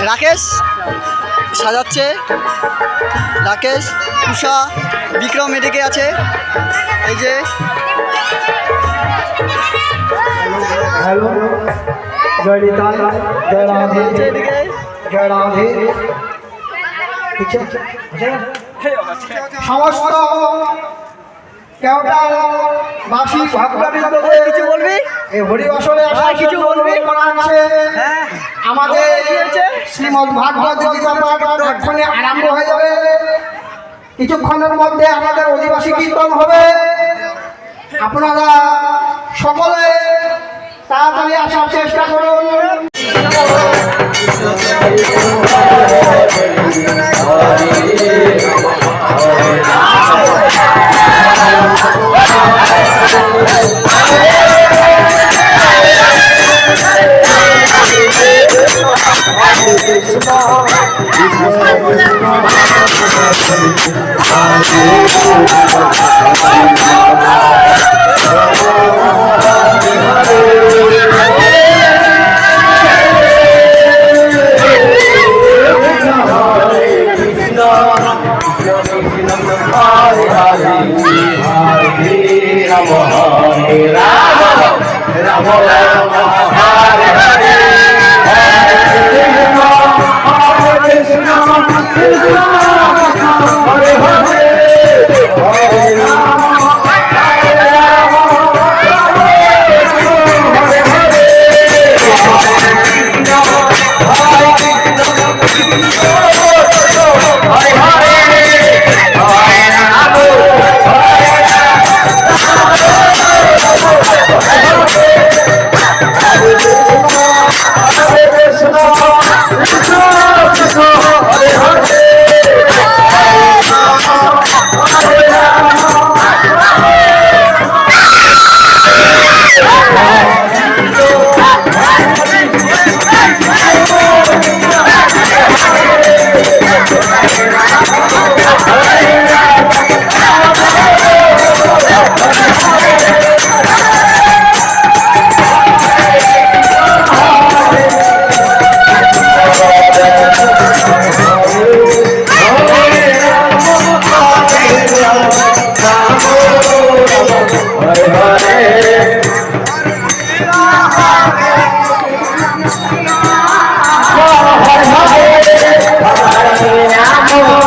রাকেশ সাজাচ্ছে, রাকেশ, উষা, বিক্রম এদিকে আছে। এই যে হ্যালো, জয় নিতাই, জয় রাধে, এদিকে জয় রাধে। সমস্ত কেওটা বাসী ভক্তবৃন্দদের কিছু বলবি? এই হরিবাসরে আসার কিছু বলবি? করা আছে। আমাদের শ্রীমদ্ ভাগবত গীতা পাঠ এক্ষুনি আরম্ভ হয়ে যাবে। কিছুক্ষণের মধ্যে আমাদের অধিবাসী কীর্তন হবে। আপনারা সকলে তাড়াতাড়ি আসার চেষ্টা করুন। Hare Hare